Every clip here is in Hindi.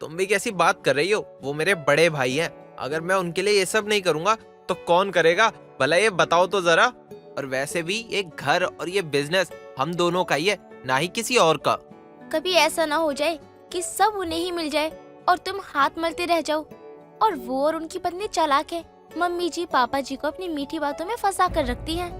तुम भी कैसी बात कर रही हो? वो मेरे बड़े भाई हैं। अगर मैं उनके लिए ये सब नहीं करूंगा तो कौन करेगा भला, ये बताओ तो जरा। और वैसे भी ये घर और ये बिजनेस हम दोनों का ही है, ना ही किसी और का। कभी ऐसा ना हो जाए कि सब उन्हें ही मिल जाए और तुम हाथ मलते रह जाओ। और वो और उनकी पत्नी चालाक है, मम्मी जी पापा जी को अपनी मीठी बातों में फंसा कर रखती हैं।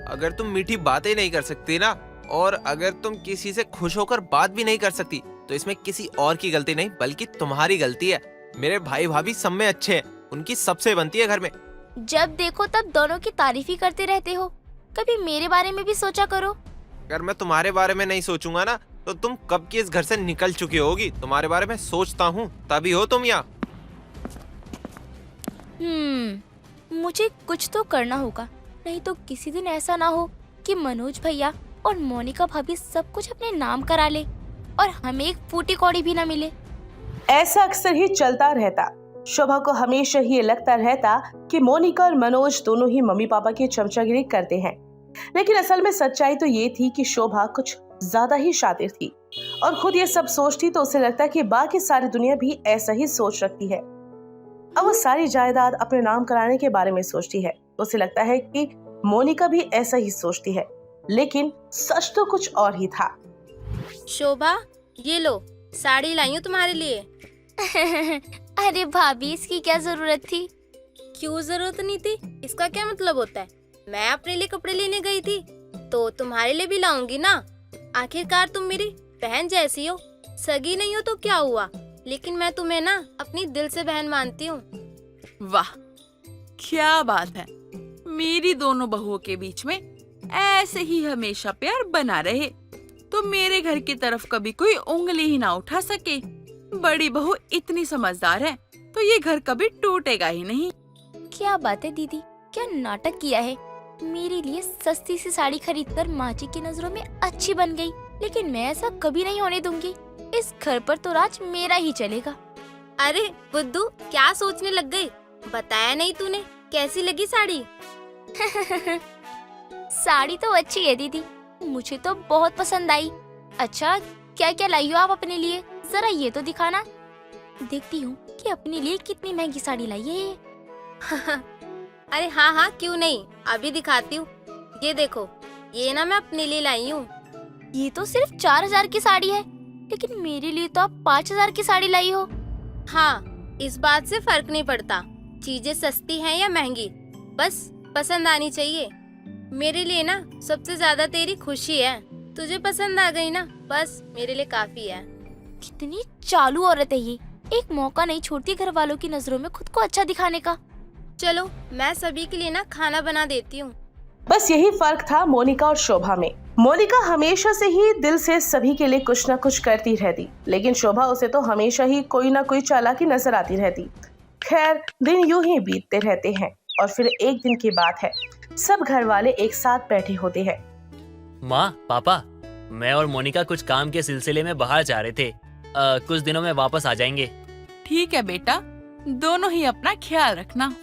अगर तुम मीठी बातें नहीं कर सकती ना, और अगर तुम किसी से खुश होकर बात भी नहीं कर सकती, तो इसमें किसी और की गलती नहीं बल्कि तुम्हारी गलती है। मेरे भाई भाभी सब में अच्छे हैं, उनकी सबसे बनती है घर में। जब देखो तब दोनों की तारीफ ही करते रहते हो, कभी मेरे बारे में भी सोचा करो। अगर मैं तुम्हारे बारे में नहीं सोचूंगा ना, तो तुम कब की इस घर से निकल चुकी होगी। तुम्हारे बारे में सोचता हूँ तभी हो तुम यहाँ। मुझे कुछ तो करना होगा, नहीं तो किसी दिन ऐसा ना हो कि मनोज भैया और मोनिका भाभी सब कुछ अपने नाम करा ले और हमें एक फूटी कौड़ी भी ना मिले। ऐसा अक्सर ही चलता रहता। शोभा को हमेशा ही ये लगता रहता कि मोनिका और मनोज दोनों ही मम्मी पापा की चमचागिरी करते हैं, लेकिन असल में सच्चाई तो ये थी कि शोभा कुछ ज्यादा ही शातिर थी और खुद ये सब सोचती तो उसे लगता कि बाकी सारी दुनिया भी ऐसा ही सोच रखती है। अब वो सारी जायदाद अपने नाम कराने के बारे में सोचती है तो उसे लगता है कि मोनिका भी ऐसा ही सोचती है, लेकिन सच तो कुछ और ही था। शोभा, ये लो साड़ी लाई हूँ तुम्हारे लिए। अरे भाभी, इसकी क्या जरूरत थी? क्यों जरूरत नहीं थी? इसका क्या मतलब होता है? मैं अपने लिए कपड़े लेने गई थी तो तुम्हारे लिए भी लाऊंगी ना। आखिरकार तुम मेरी बहन जैसी हो, सगी नहीं हो तो क्या हुआ, लेकिन मैं तुम्हें ना अपनी दिल से बहन मानती हूँ। वाह, क्या बात है। मेरी दोनों बहुओं के बीच में ऐसे ही हमेशा प्यार बना रहे तो मेरे घर की तरफ कभी कोई उंगली ही ना उठा सके। बड़ी बहू इतनी समझदार है तो ये घर कभी टूटेगा ही नहीं। क्या बात है दीदी, क्या नाटक किया है। मेरे लिए सस्ती सी साड़ी खरीदकर माँ जी की नजरों में अच्छी बन गई, लेकिन मैं ऐसा कभी नहीं होने दूंगी। इस घर पर तो राज मेरा ही चलेगा। अरे बुद्धू, क्या सोचने लग गई? बताया नहीं तूने, कैसी लगी साड़ी? साड़ी तो अच्छी है दीदी, मुझे तो बहुत पसंद आई। अच्छा, क्या क्या लाई हो आप अपने लिए, जरा ये तो दिखाना। देखती हूँ कि अपने लिए कितनी महंगी साड़ी लाई है ये। अरे हाँ हाँ, क्यों नहीं, अभी दिखाती हूँ। ये देखो, ये ना मैं अपने लिए लाई हूँ। ये तो सिर्फ 4000 की साड़ी है, लेकिन मेरे लिए तो आप 5000 की साड़ी लाई हो। हाँ, इस बात से फर्क नहीं पड़ता चीजें सस्ती हैं या महंगी, बस पसंद आनी चाहिए। मेरे लिए ना सबसे ज्यादा तेरी खुशी है। तुझे पसंद आ गई ना, बस मेरे लिए काफी है। कितनी चालू औरत है ये, एक मौका नहीं छोड़ती घर वालों की नजरों में खुद को अच्छा दिखाने का। चलो, मैं सभी के लिए ना खाना बना देती हूँ। बस यही फर्क था मोनिका और शोभा में। मोनिका हमेशा से ही दिल से सभी के लिए कुछ न कुछ करती रहती, लेकिन शोभा उसे तो हमेशा ही कोई ना कोई चालाकी नजर आती रहती। खैर, दिन यूं ही बीतते रहते हैं और फिर एक दिन की बात है, सब घर वाले एक साथ बैठे होते हैं। माँ, पापा, मैं और मोनिका कुछ काम के सिलसिले में बाहर जा रहे थे। कुछ दिनों में वापस आ जाएंगे। ठीक है बेटा, दोनों ही अपना ख्याल रखना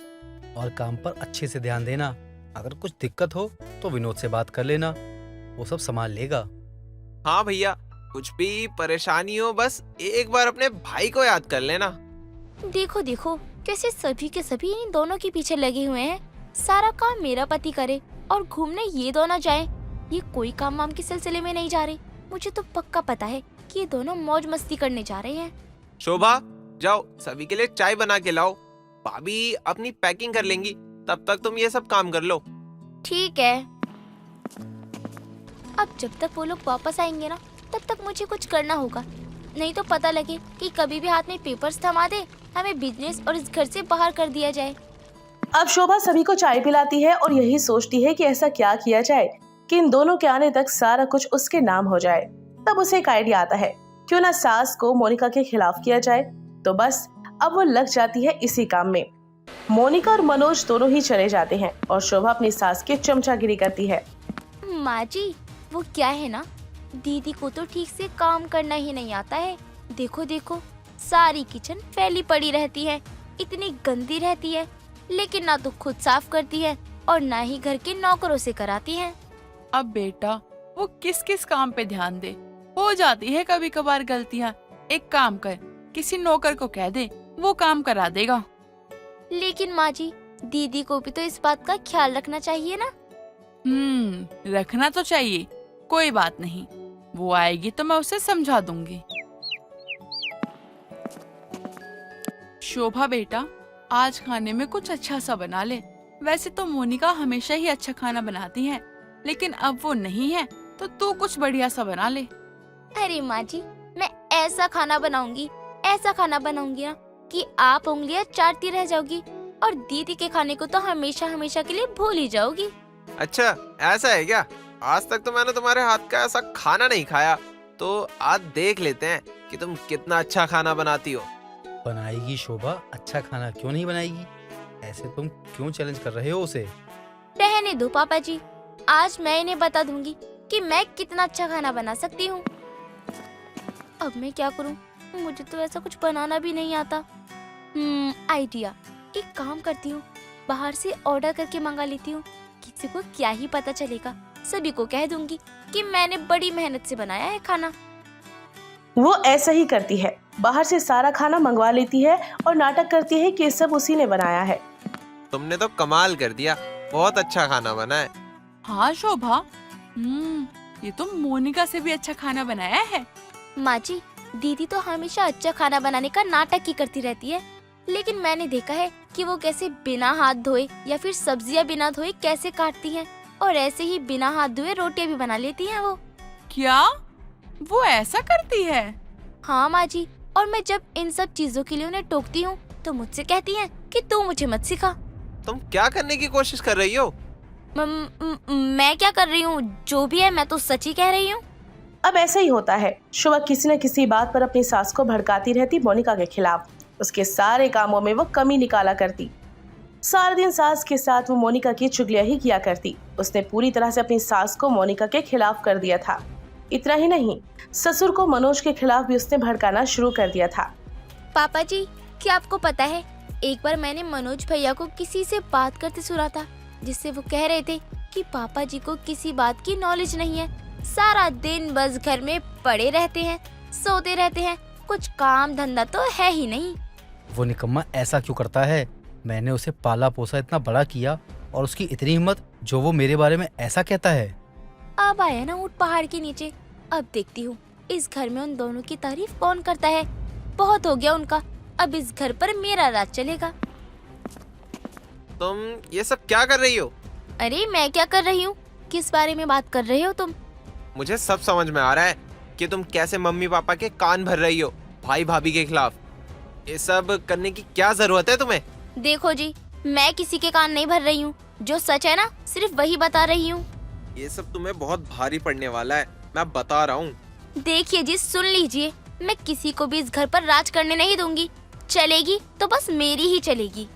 और काम पर अच्छे से ध्यान देना। अगर कुछ दिक्कत हो तो विनोद से बात कर लेना, वो सब संभाल लेगा। हाँ भैया, कुछ भी परेशानी हो बस एक बार अपने भाई को याद कर लेना। देखो देखो कैसे सभी के सभी इन दोनों के पीछे लगे हुए हैं। सारा काम मेरा पति करे और घूमने ये दोनों जाएं। ये कोई काम वाम के सिलसिले में नहीं जा रहे। मुझे तो पक्का पता है कि ये दोनों मौज मस्ती करने जा रहे हैं। शोभा, जाओ सभी के लिए चाय बना के लाओ। भाभी अपनी पैकिंग कर लेंगी, तब तक तुम ये सब काम कर लो। ठीक है। अब जब तक वो लोग वापस आएंगे ना, तब तक मुझे कुछ करना होगा, नहीं तो पता लगे कि कभी भी हाथ में पेपर्स थमा दे, हमें बिजनेस और इस घर से बाहर कर दिया जाए। अब शोभा सभी को चाय पिलाती है और यही सोचती है कि ऐसा क्या किया जाए कि इन दोनों के आने तक सारा कुछ उसके नाम हो जाए। तब उसे एक आइडिया आता है, क्यों ना सास को मोनिका के खिलाफ किया जाए। तो बस अब वो लग जाती है इसी काम में। मोनिका और मनोज दोनों ही चले जाते हैं और शोभा अपनी सास की चमचागिरी करती है। माँ जी, वो क्या है ना, दीदी को तो ठीक से काम करना ही नहीं आता है। देखो देखो, सारी किचन फैली पड़ी रहती है, इतनी गंदी रहती है, लेकिन ना तो खुद साफ करती है और ना ही घर के नौकरों से कराती है। अब बेटा, वो किस किस काम पे ध्यान दे, हो जाती है कभी कभार गलतियाँ। एक काम कर, किसी नौकर को कह दे, वो काम करा देगा। लेकिन माँ जी, दीदी को भी तो इस बात का ख्याल रखना चाहिए ना। रखना तो चाहिए, कोई बात नहीं, वो आएगी तो मैं उसे समझा दूंगी। शोभा बेटा, आज खाने में कुछ अच्छा सा बना ले। वैसे तो मोनिका हमेशा ही अच्छा खाना बनाती है, लेकिन अब वो नहीं है तो तू कुछ बढ़िया सा बना ले। अरे माँ जी, मैं ऐसा खाना बनाऊंगी ना कि आप उंगलियां चाटती रह जाओगी और दीदी के खाने को तो हमेशा हमेशा के लिए भूल ही जाओगी। अच्छा, ऐसा है क्या? आज तक तो मैंने तुम्हारे हाथ का ऐसा खाना नहीं खाया, तो आज देख लेते हैं कि तुम कितना अच्छा खाना बनाती हो। बनाएगी शोभा, अच्छा खाना क्यों नहीं बनाएगी? ऐसे तुम क्यों चैलेंज कर रहे हो उसे? रहने दो पापा जी, आज मैं इन्हें बता दूंगी कि मैं कितना अच्छा खाना बना सकती हूँ। अब मैं क्या करूँ, मुझे तो ऐसा कुछ बनाना भी नहीं आता। आइडिया, एक काम करती हूँ, बाहर से ऑर्डर करके मंगा लेती हूँ। किसी को क्या ही पता चलेगा, सभी को कह दूंगी कि मैंने बड़ी मेहनत से बनाया है खाना। वो ऐसा ही करती है, बाहर से सारा खाना मंगवा लेती है और नाटक करती है कि सब उसी ने बनाया है। तुमने तो कमाल कर दिया, बहुत अच्छा खाना बना है। हाँ शोभा, ये तो मोनिका से भी अच्छा खाना बनाया है। माँ जी, दीदी तो हमेशा अच्छा खाना बनाने का नाटक ही करती रहती है, लेकिन मैंने देखा है कि वो कैसे बिना हाथ धोए या फिर सब्जियां बिना धोए कैसे काटती हैं, और ऐसे ही बिना हाथ धोए रोटियां भी बना लेती हैं वो। क्या वो ऐसा करती है? हाँ माँ जी, और मैं जब इन सब चीजों के लिए उन्हें टोकती हूँ तो मुझसे कहती हैं कि तू मुझे मत सिखा। तुम क्या करने की कोशिश कर रही हो? मैं क्या कर रही हूँ, जो भी है मैं तो सच ही कह रही हूँ। अब ऐसा ही होता है, शुभा किसी न किसी बात पर अपनी सास को भड़काती रहती मोनिका के खिलाफ। उसके सारे कामों में वो कमी निकाला करती। सारा दिन सास के साथ वो मोनिका की चुगलियां ही किया करती। उसने पूरी तरह से अपनी सास को मोनिका के खिलाफ कर दिया था। इतना ही नहीं, ससुर को मनोज के खिलाफ भी उसने भड़काना शुरू कर दिया था। पापा जी, क्या आपको पता है, एक बार मैंने मनोज भैया को किसी से बात करते सुना था, जिससे वो कह रहे थे कि पापा जी को किसी बात की नॉलेज नहीं है, सारा दिन बस घर में पड़े रहते हैं, सोते रहते हैं, कुछ काम धंधा तो है ही नहीं। वो निकम्मा ऐसा क्यों करता है? मैंने उसे पाला पोसा, इतना बड़ा किया, और उसकी इतनी हिम्मत जो वो मेरे बारे में ऐसा कहता है। अब आया ना ऊंट पहाड़ के नीचे, अब देखती हूँ इस घर में उन दोनों की तारीफ कौन करता है। बहुत हो गया उनका, अब इस घर पर मेरा राज चलेगा। तुम ये सब क्या कर रही हो? अरे मैं क्या कर रही हूँ, किस बारे में बात कर रहे हो तुम? मुझे सब समझ में आ रहा है कि तुम कैसे मम्मी पापा के कान भर रही हो भाई भाभी के खिलाफ। ये सब करने की क्या जरूरत है तुम्हें? देखो जी, मैं किसी के कान नहीं भर रही हूँ, जो सच है ना सिर्फ वही बता रही हूँ। ये सब तुम्हें बहुत भारी पड़ने वाला है, मैं बता रहा हूँ। देखिए जी, सुन लीजिए, मैं किसी को भी इस घर पर राज करने नहीं दूंगी। चलेगी तो बस मेरी ही चलेगी।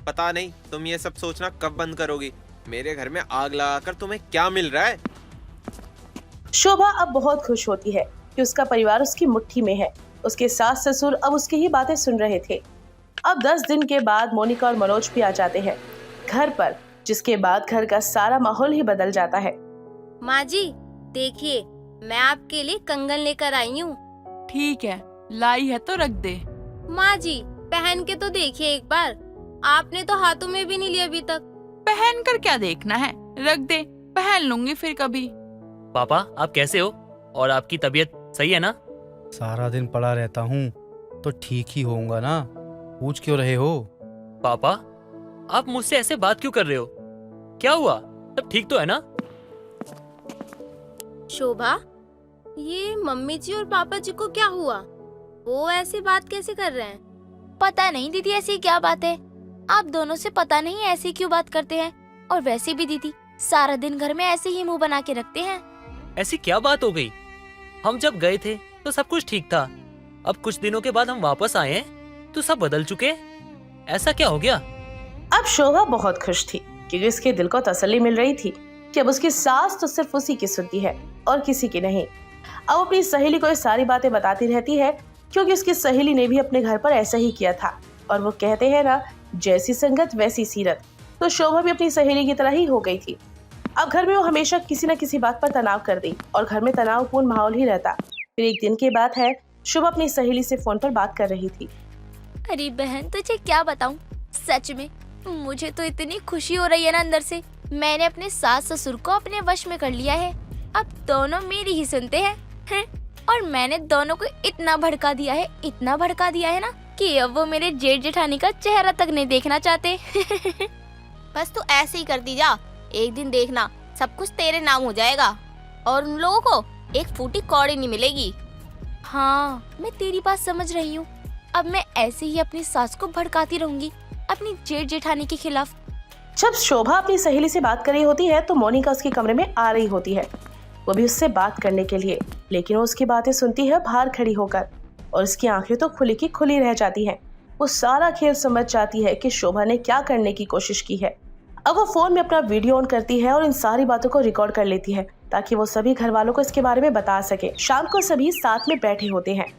पता नहीं तुम ये सब सोचना कब बंद करोगी। मेरे घर में आग लगाकर तुम्हें क्या मिल रहा है? शोभा अब बहुत खुश होती है कि उसका परिवार उसकी मुट्ठी में है। उसके सास ससुर अब उसकी ही बातें सुन रहे थे। अब 10 दिन के बाद मोनिका और मनोज भी आ जाते हैं घर पर, जिसके बाद घर का सारा माहौल ही बदल जाता है। माँ जी देखिए, मैं आपके लिए कंगन लेकर आई हूँ। ठीक है, लाई है तो रख दे। माँ जी पहन के तो देखिए एक बार, आपने तो हाथों में भी नहीं लिया अभी तक। पहन कर क्या देखना है, रख दे, पहन लूंगी फिर कभी। पापा आप कैसे हो, और आपकी तबीयत सही है ना? सारा दिन पड़ा रहता हूँ तो ठीक ही होऊंगा ना, पूछ क्यों रहे हो? पापा आप मुझसे ऐसे बात क्यों कर रहे हो? क्या हुआ, सब ठीक तो है ना? शोभा, ये मम्मी जी और पापा जी को क्या हुआ? वो ऐसी बात कैसे कर रहे हैं? पता नहीं दीदी, ऐसी क्या बात है, आप दोनों से पता नहीं ऐसी क्यों बात करते हैं। और वैसे भी दीदी सारा दिन घर में ऐसे ही मुंह बना के रखते हैं। ऐसी क्या बात हो गई? हम जब गए थे तो सब कुछ ठीक था, अब कुछ दिनों के बाद हम वापस आए हैं तो सब बदल चुके। ऐसा क्या हो गया? अब शोभा बहुत खुश थी क्योंकि उसके दिल को तसल्ली मिल रही थी कि अब उसकी सास तो सिर्फ उसी की सुनती है और किसी की नहीं। अब अपनी सहेली को ये सारी बातें बताती रहती है क्योंकि उसकी सहेली ने भी अपने घर पर ऐसा ही किया था। और वो कहते हैं ना, जैसी संगत वैसी सीरत। तो शोभा भी अपनी सहेली की तरह ही हो गई थी। अब घर में वो हमेशा किसी न किसी बात पर तनाव कर दी और घर में तनावपूर्ण माहौल ही रहता। फिर एक दिन की बात है शुभ अपनी सहेली से फोन पर बात कर रही थी। अरे बहन, तुझे क्या बताऊं, सच में मुझे तो इतनी खुशी हो रही है ना अंदर से। मैंने अपने सास ससुर को अपने वश में कर लिया है। अब दोनों मेरी ही सुनते हैं। और मैंने दोनों को इतना भड़का दिया है ना कि अब वो मेरे जेठ जेठानी का चेहरा तक नहीं देखना चाहते। बस तू ऐसे ही करती जा, एक दिन देखना सब कुछ तेरे नाम हो जाएगा और उन लोगों को एक फूटी कौड़ी नहीं मिलेगी। हाँ, मैं तेरी बात समझ रही हूँ। अब मैं ऐसे ही अपनी सास को भड़काती रहूंगी अपनी जेठ जेठानी के खिलाफ। जब शोभा अपनी सहेली से बात कर रही होती है तो मोनिका उसके कमरे में आ रही होती है, वो भी उससे बात करने के लिए। लेकिन वो उसकी बातें सुनती है बाहर खड़ी होकर और उसकी आंखें तो खुली की खुली रह जाती हैं। वो सारा खेल समझ जाती है कि शोभा ने क्या करने की कोशिश की है। अब वो फोन में अपना वीडियो ऑन करती है और इन सारी बातों को रिकॉर्ड कर लेती है ताकि वो सभी घर वालों को इसके बारे में बता सके। शाम को सभी साथ में बैठे होते हैं।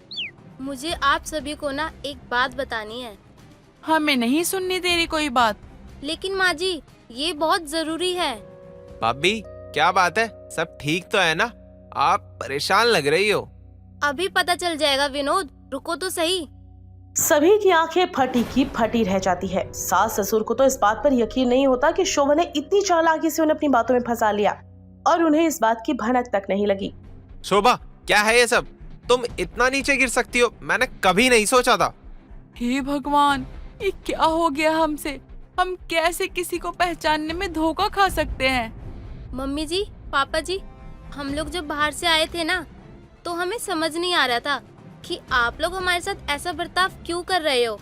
मुझे आप सभी को ना एक बात बतानी है। हमें नहीं सुननी तेरी कोई बात। लेकिन माँ जी, ये बहुत जरूरी है। भाभी क्या बात है, सब ठीक तो है ना? आप परेशान लग रही हो। अभी पता चल जाएगा विनोद, रुको तो सही। सभी की आंखें फटी की फटी रह जाती है। सास ससुर को तो इस बात पर यकीन नहीं होता कि शोभा ने इतनी चालाकी से उन्हें अपनी बातों में फंसा लिया और उन्हें इस बात की भनक तक नहीं लगी। शोभा, क्या है ये सब? तुम इतना नीचे गिर सकती हो, मैंने कभी नहीं सोचा था। हे भगवान, ये क्या हो गया हमसे? हम कैसे किसी को पहचानने में धोखा खा सकते हैं? मम्मी जी, पापा जी, हम लोग जब बाहर से आए थे ना, तो हमें समझ नहीं आ रहा था कि आप लोग हमारे साथ ऐसा बर्ताव क्यों कर रहे हो।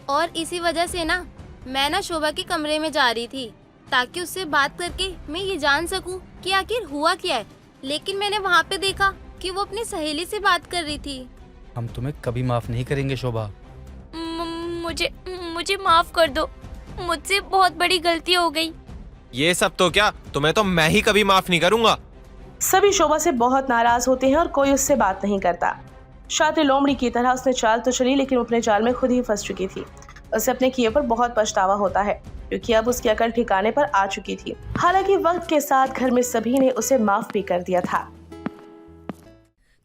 और इसी वजह से ना मैं ना शोभा के कमरे में जा रही थी ताकि उससे बात करके मैं ये जान सकूं कि आखिर हुआ क्या है। लेकिन मैंने वहाँ पे देखा कि वो अपनी सहेली से बात कर रही थी। हम तुम्हें कभी माफ नहीं करेंगे शोभा। मुझे माफ कर दो, मुझसे बहुत बड़ी गलती हो गई। ये सब तो क्या, तुम्हें तो मैं ही कभी माफ नहीं करूंगा। सभी शोभा से बहुत नाराज होते हैं और कोई उससे बात नहीं करता। शातिर लोमड़ी की तरह उसने चाल तो चली, लेकिन अपने जाल में खुद ही फंस चुकी थी। उसे अपने किए पर बहुत पछतावा होता है क्योंकि अब उसकी अकल ठिकाने पर आ चुकी थी। हालांकि वक्त के साथ घर में सभी ने उसे माफ भी कर दिया था।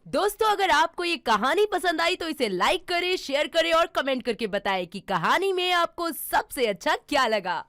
दोस्तों, अगर आपको ये कहानी पसंद आई तो इसे लाइक करें, शेयर करें और कमेंट करके बताएं कि कहानी में आपको सबसे अच्छा क्या लगा।